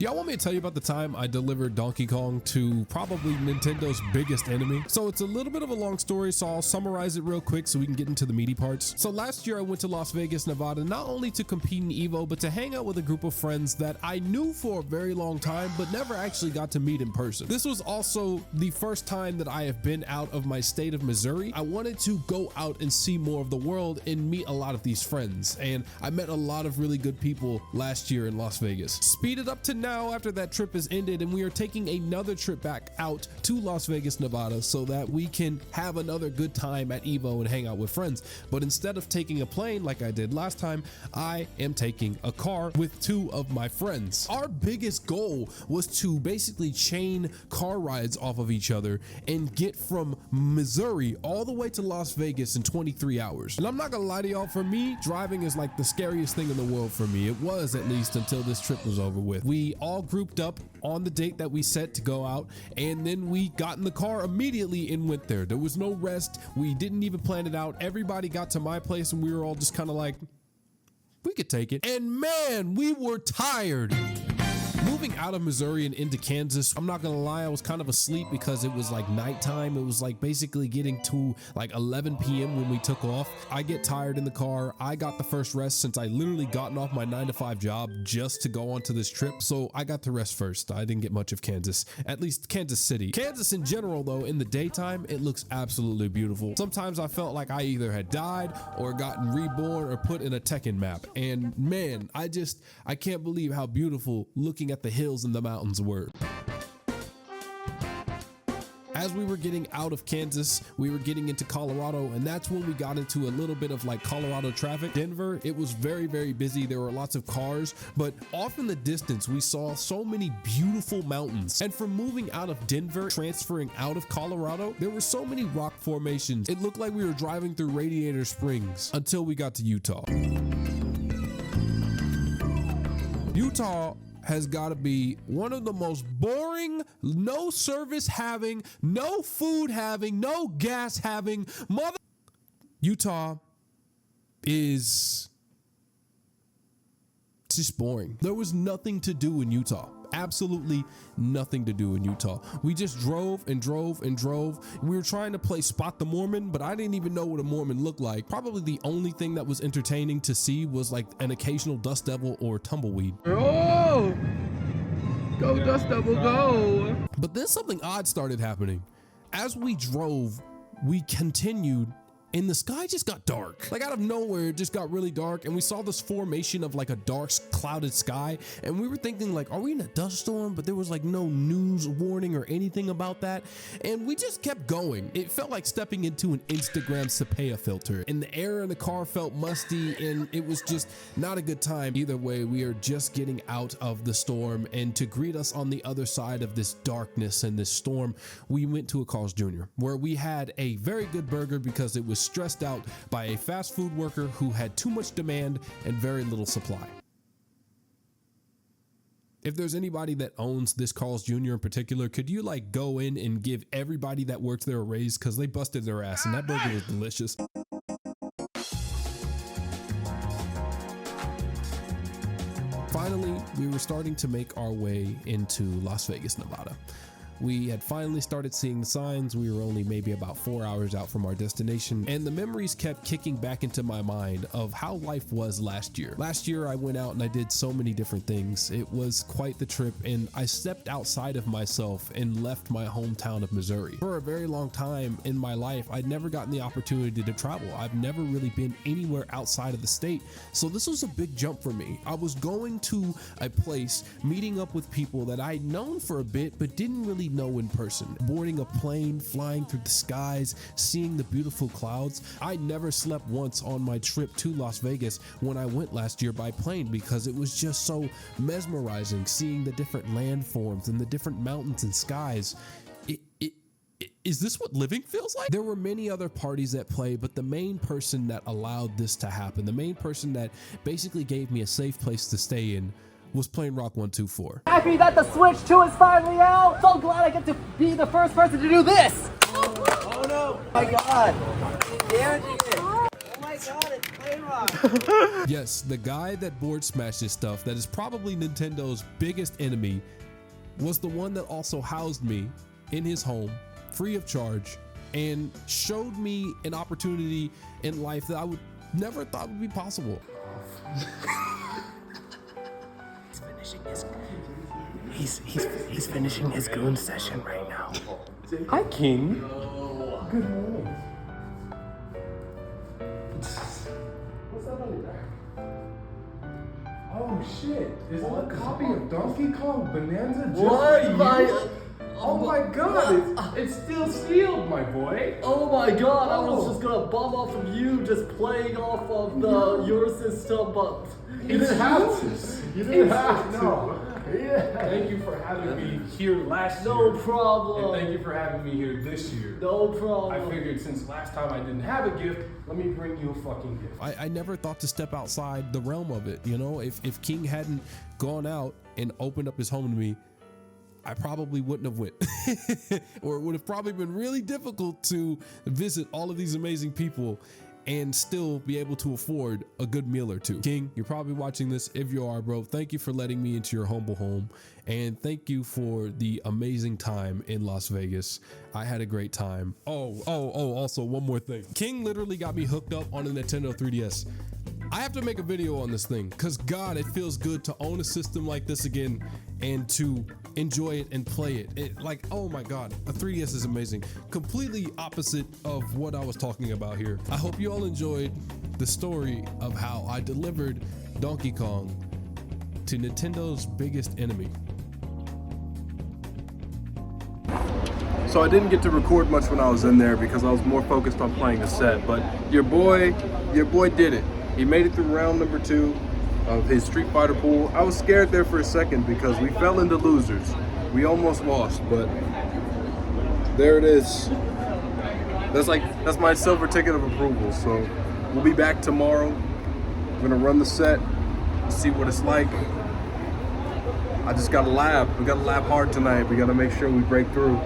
y'all want me to tell you about the time I delivered Donkey Kong to probably Nintendo's biggest enemy? So it's a little bit of a long story, so I'll summarize it real quick so we can get into the meaty parts. So last year I went to Las Vegas, Nevada, not only to compete in EVO, but to hang out with a group of friends that I knew for a very long time, but never actually got to meet in person. This was also the first time that I have been out of my state of Missouri. I wanted to go out and see more of the world and meet a lot of these friends, and I met a lot of really good people last year in Las Vegas. Speed it up to now after that trip has ended, and we are taking another trip back out to Las Vegas, Nevada, so that we can have another good time at EVO and hang out with friends. But instead of taking a plane like I did last time, I am taking a car with two of my friends. Our biggest goal was to basically chain car rides off of each other and get from Missouri all the way to Las Vegas in 23 hours. And I'm not gonna lie to y'all, for me, driving is like the scariest thing in the world for me. It was, at least until this trip was over with. We all grouped up on the date that we set to go out, and then we got in the car immediately and went there. There was no rest. We didn't even plan it out. Everybody got to my place and we were all just kind of like, we could take it. And man, we were tired. Moving out of Missouri and into Kansas, I'm not gonna lie, I was kind of asleep because it was like nighttime. It was like basically getting to like 11 p.m. when we took off. I get tired in the car. I got the first rest since I literally gotten off my 9-to-5 job just to go onto this trip. So I got to rest first. I didn't get much of Kansas, at least Kansas City. Kansas in general though, in the daytime, it looks absolutely beautiful. Sometimes I felt like I either had died or gotten reborn or put in a Tekken map. And man, I can't believe how beautiful looking at the hills and the mountains were. As we were getting out of Kansas, we were getting into Colorado, and that's when we got into a little bit of like Colorado traffic. Denver, it was very, very busy. There were lots of cars, but off in the distance, we saw so many beautiful mountains. And from moving out of Denver, transferring out of Colorado, there were so many rock formations. It looked like we were driving through Radiator Springs until we got to Utah. Utah has got to be one of the most boring, no service having, no food having, no gas having Utah is just boring. There was nothing to do in Utah. Absolutely nothing to do in Utah. We just drove and drove and drove. We were trying to play Spot the Mormon, but I didn't even know what a Mormon looked like. Probably the only thing that was entertaining to see was like an occasional dust devil or tumbleweed. Oh, go dust devil, go. But then something odd started happening. As we drove, we continued, and the sky just got dark. Like out of nowhere, it just got really dark, and we saw this formation of like a dark clouded sky, and we were thinking like, are we in a dust storm? But there was like no news warning or anything about that, and we just kept going. It felt like stepping into an Instagram sepia filter, and the air in the car felt musty, and it was just not a good time. Either way, we are just getting out of the storm, and to greet us on the other side of this darkness and this storm, we went to a Carl's Jr., where we had a very good burger because it was stressed out by a fast food worker who had too much demand and very little supply. If there's anybody that owns this Carl's Jr. in particular, could you like go in and give everybody that works there a raise, because they busted their ass and that burger was delicious. Finally, we were starting to make our way into Las Vegas, Nevada. We had finally started seeing the signs. We were only maybe about 4 hours out from our destination, and the memories kept kicking back into my mind of how life was last year. Last year, I went out and I did so many different things. It was quite the trip, and I stepped outside of myself and left my hometown of Missouri. For a very long time in my life, I'd never gotten the opportunity to travel. I've never really been anywhere outside of the state, so this was a big jump for me. I was going to a place, meeting up with people that I'd known for a bit, but didn't really know in person. Boarding a plane, flying through the skies, seeing the beautiful clouds. I never slept once on my trip to Las Vegas when I went last year by plane, because it was just so mesmerizing seeing the different landforms and the different mountains and skies. Is this what living feels like? There were many other parties at play, but the main person that allowed this to happen, the main person that basically gave me a safe place to stay in, was playing Rock 124. Happy that the Switch 2 is finally out! So glad I get to be the first person to do this! Oh no! Oh my god! Damn it! Oh my god, it's Plane Rock! Yes, the guy that board smashes stuff that is probably Nintendo's biggest enemy was the one that also housed me in his home free of charge and showed me an opportunity in life that I would never thought would be possible. He's finishing his goon session right now. Hi, King. Good morning. What's that on your back? Oh shit! Is that a copy of Donkey Kong Bananza? What? Oh my god! It's still sealed, my boy. Oh my god! I was just gonna bum off of you just playing off of your system, but You didn't have to. You didn't have to. Yeah. Thank you for having me here last year. no problem. And thank you for having me here this year. No problem. I figured since last time I didn't have a gift, let me bring you a fucking gift. I never thought to step outside the realm of it. You know, if King hadn't gone out and opened up his home to me, I probably wouldn't have went. Or it would have probably been really difficult to visit all of these amazing people and still be able to afford a good meal or two. King, you're probably watching this. If you are, bro, thank you for letting me into your humble home. And thank you for the amazing time in Las Vegas. I had a great time. Also one more thing. King literally got me hooked up on a Nintendo 3DS. I have to make a video on this thing because God, it feels good to own a system like this again and to enjoy it and play it. Like, oh my God, a 3DS is amazing. Completely opposite of what I was talking about here. I hope you all enjoyed the story of how I delivered Donkey Kong to Nintendo's biggest enemy. So I didn't get to record much when I was in there because I was more focused on playing the set, but your boy did it. He made it through round number 2 of his Street Fighter pool. I was scared there for a second because we fell into losers. We almost lost, but there it is. That's my silver ticket of approval. So we'll be back tomorrow. We're gonna run the set, see what it's like. I just gotta lab. We gotta lab hard tonight. We gotta make sure we break through.